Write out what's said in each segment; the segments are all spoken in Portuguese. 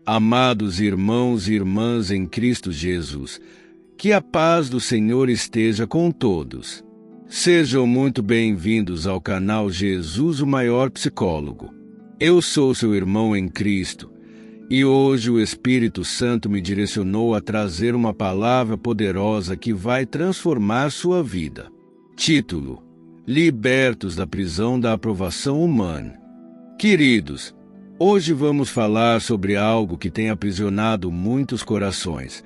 Amados irmãos e irmãs em Cristo Jesus, que a paz do Senhor esteja com todos. Sejam muito bem-vindos ao canal Jesus, o Maior Psicólogo. Eu sou seu irmão em Cristo, e hoje o Espírito Santo me direcionou a trazer uma palavra poderosa que vai transformar sua vida. Título: Libertos da prisão da aprovação humana. Queridos, hoje vamos falar sobre algo que tem aprisionado muitos corações: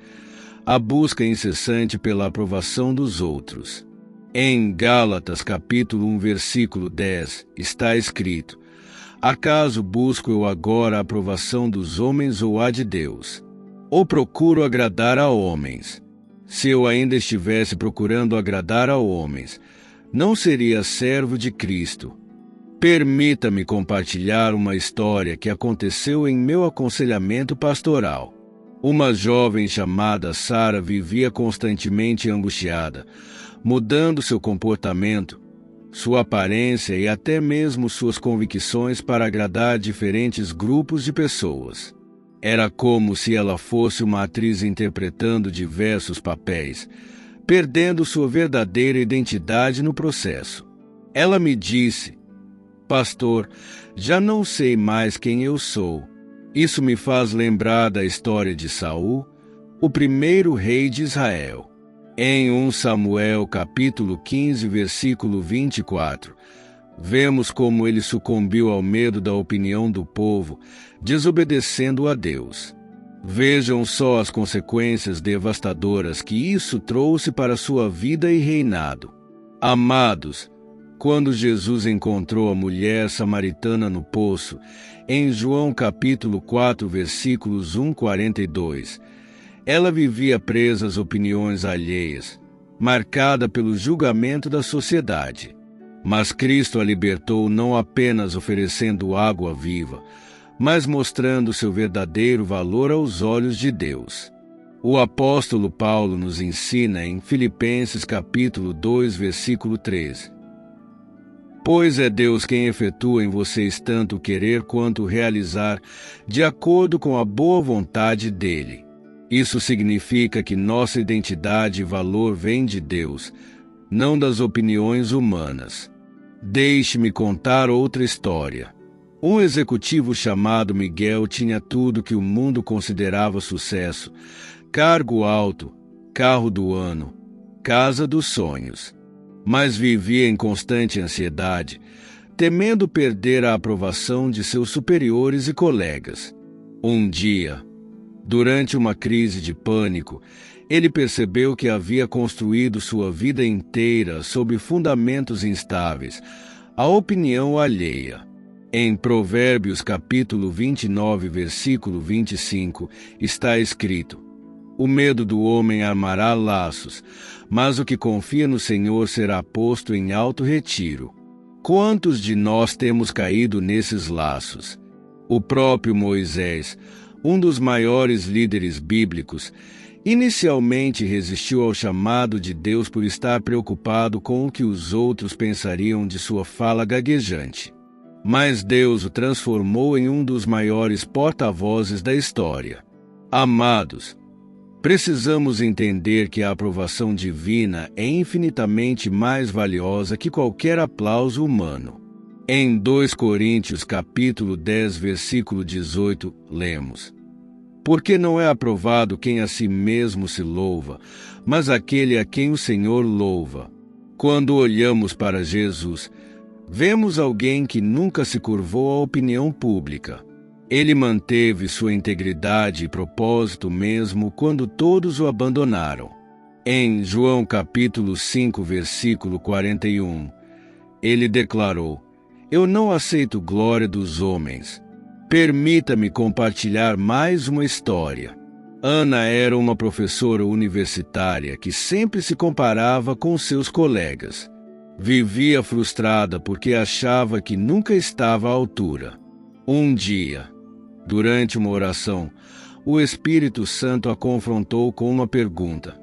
a busca incessante pela aprovação dos outros. Em Gálatas capítulo 1, versículo 10, está escrito: acaso busco eu agora a aprovação dos homens ou a de Deus? Ou procuro agradar a homens? Se eu ainda estivesse procurando agradar a homens, não seria servo de Cristo. Permita-me compartilhar uma história que aconteceu em meu aconselhamento pastoral. Uma jovem chamada Sara vivia constantemente angustiada, mudando seu comportamento, sua aparência e até mesmo suas convicções para agradar diferentes grupos de pessoas. Era como se ela fosse uma atriz interpretando diversos papéis, perdendo sua verdadeira identidade no processo. Ela me disse: pastor, já não sei mais quem eu sou. Isso me faz lembrar da história de Saul, o primeiro rei de Israel. Em 1 Samuel capítulo 15, versículo 24, vemos como ele sucumbiu ao medo da opinião do povo, desobedecendo a Deus. Vejam só as consequências devastadoras que isso trouxe para sua vida e reinado. Amados, quando Jesus encontrou a mulher samaritana no poço, em João capítulo 4, versículos 1-42, ela vivia presa às opiniões alheias, marcada pelo julgamento da sociedade. Mas Cristo a libertou não apenas oferecendo água viva, mas mostrando seu verdadeiro valor aos olhos de Deus. O apóstolo Paulo nos ensina em Filipenses capítulo 2, versículo 13. Pois é Deus quem efetua em vocês tanto o querer quanto o realizar, de acordo com a boa vontade dele. Isso significa que nossa identidade e valor vêm de Deus, não das opiniões humanas. Deixe-me contar outra história. Um executivo chamado Miguel tinha tudo que o mundo considerava sucesso: cargo alto, carro do ano, casa dos sonhos. Mas vivia em constante ansiedade, temendo perder a aprovação de seus superiores e colegas. Um dia, durante uma crise de pânico, ele percebeu que havia construído sua vida inteira sob fundamentos instáveis, a opinião alheia. Em Provérbios capítulo 29, versículo 25, está escrito: o medo do homem armará laços, mas o que confia no Senhor será posto em alto retiro. Quantos de nós temos caído nesses laços? O próprio Moisés, um dos maiores líderes bíblicos, inicialmente resistiu ao chamado de Deus por estar preocupado com o que os outros pensariam de sua fala gaguejante. Mas Deus o transformou em um dos maiores porta-vozes da história. Amados, precisamos entender que a aprovação divina é infinitamente mais valiosa que qualquer aplauso humano. Em 2 Coríntios capítulo 10, versículo 18, lemos: porque não é aprovado quem a si mesmo se louva, mas aquele a quem o Senhor louva. Quando olhamos para Jesus, vemos alguém que nunca se curvou à opinião pública. Ele manteve sua integridade e propósito mesmo quando todos o abandonaram. Em João capítulo 5, versículo 41, ele declarou: eu não aceito glória dos homens. Permita-me compartilhar mais uma história. Ana era uma professora universitária que sempre se comparava com seus colegas. Vivia frustrada porque achava que nunca estava à altura. Um dia, durante uma oração, o Espírito Santo a confrontou com uma pergunta: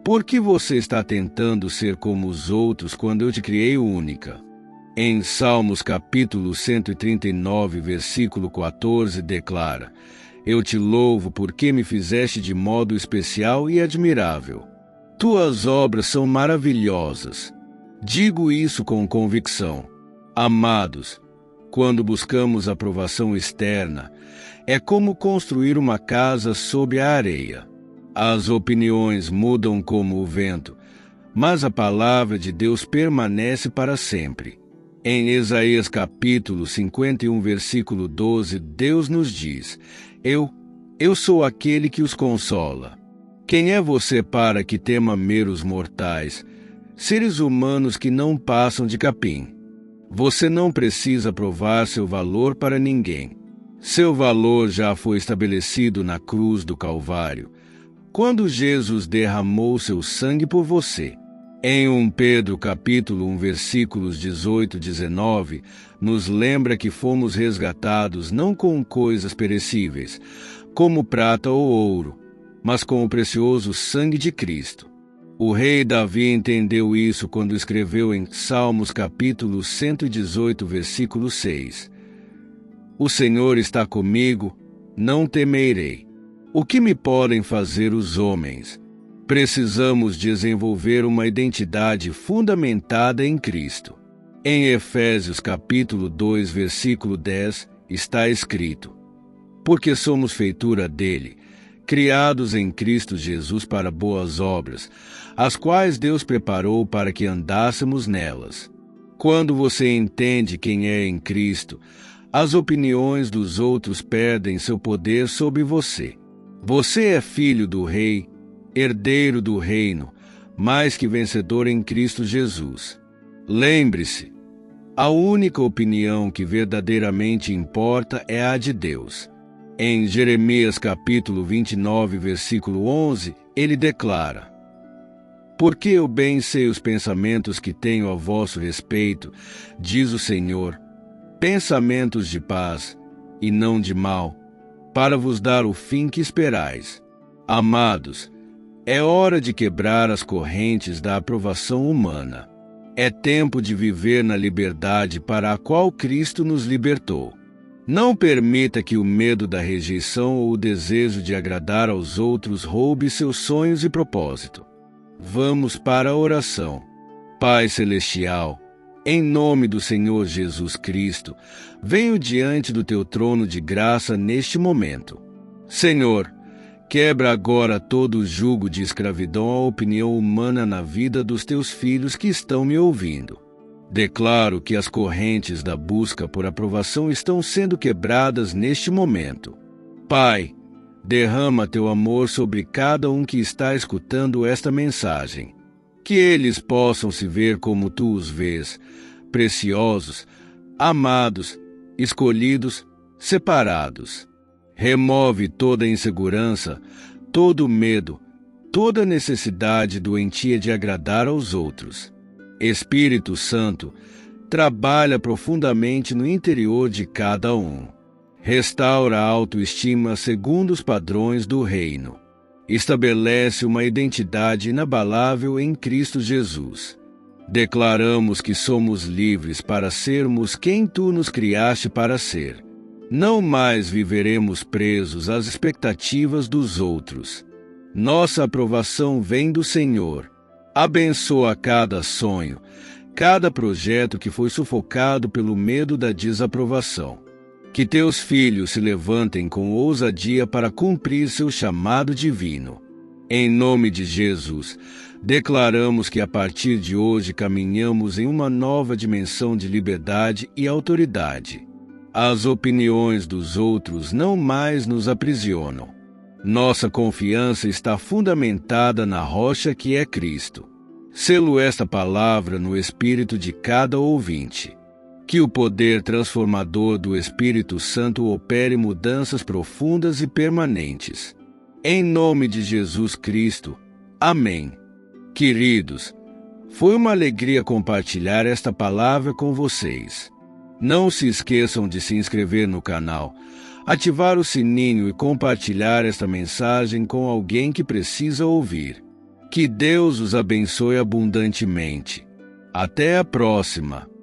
por que você está tentando ser como os outros quando eu te criei única? Em Salmos capítulo 139, versículo 14, declara: Eu te louvo porque me fizeste de modo especial e admirável. Tuas obras são maravilhosas. Digo isso com convicção. Amados, quando buscamos aprovação externa, é como construir uma casa sob a areia. As opiniões mudam como o vento, mas a palavra de Deus permanece para sempre. Em Isaías capítulo 51, versículo 12, Deus nos diz: Eu sou aquele que os consola. Quem é você para que tema meros mortais, seres humanos que não passam de capim? Você não precisa provar seu valor para ninguém. Seu valor já foi estabelecido na cruz do Calvário, quando Jesus derramou seu sangue por você. Em 1 Pedro capítulo 1, versículos 18 e 19, nos lembra que fomos resgatados não com coisas perecíveis, como prata ou ouro, mas com o precioso sangue de Cristo. O rei Davi entendeu isso quando escreveu em Salmos capítulo 118, versículo 6. O Senhor está comigo, não temerei. O que me podem fazer os homens? Precisamos desenvolver uma identidade fundamentada em Cristo. Em Efésios capítulo 2, versículo 10, está escrito: Porque somos feitura dele, criados em Cristo Jesus para boas obras, as quais Deus preparou para que andássemos nelas. Quando você entende quem é em Cristo, as opiniões dos outros perdem seu poder sobre você. Você é filho do Rei, herdeiro do reino, mais que vencedor em Cristo Jesus. Lembre-se, a única opinião que verdadeiramente importa é a de Deus. Em Jeremias capítulo 29, versículo 11, ele declara: Porque eu bem sei os pensamentos que tenho a vosso respeito, diz o Senhor, pensamentos de paz e não de mal, para vos dar o fim que esperais. Amados, é hora de quebrar as correntes da aprovação humana. É tempo de viver na liberdade para a qual Cristo nos libertou. Não permita que o medo da rejeição ou o desejo de agradar aos outros roube seus sonhos e propósito. Vamos para a oração. Pai Celestial, em nome do Senhor Jesus Cristo, venho diante do teu trono de graça neste momento. Senhor, quebra agora todo o jugo de escravidão à opinião humana na vida dos teus filhos que estão me ouvindo. Declaro que as correntes da busca por aprovação estão sendo quebradas neste momento. Pai, derrama teu amor sobre cada um que está escutando esta mensagem. Que eles possam se ver como tu os vês, preciosos, amados, escolhidos, separados. Remove toda insegurança, todo medo, toda necessidade doentia de agradar aos outros. Espírito Santo, trabalha profundamente no interior de cada um. Restaura a autoestima segundo os padrões do reino. Estabelece uma identidade inabalável em Cristo Jesus. Declaramos que somos livres para sermos quem tu nos criaste para ser. Não mais viveremos presos às expectativas dos outros. Nossa aprovação vem do Senhor. Abençoa cada sonho, cada projeto que foi sufocado pelo medo da desaprovação. Que teus filhos se levantem com ousadia para cumprir seu chamado divino. Em nome de Jesus, declaramos que a partir de hoje caminhamos em uma nova dimensão de liberdade e autoridade. As opiniões dos outros não mais nos aprisionam. Nossa confiança está fundamentada na rocha que é Cristo. Selo esta palavra no espírito de cada ouvinte. Que o poder transformador do Espírito Santo opere mudanças profundas e permanentes. Em nome de Jesus Cristo. Amém. Queridos, foi uma alegria compartilhar esta palavra com vocês. Não se esqueçam de se inscrever no canal, ativar o sininho e compartilhar esta mensagem com alguém que precisa ouvir. Que Deus os abençoe abundantemente. Até a próxima!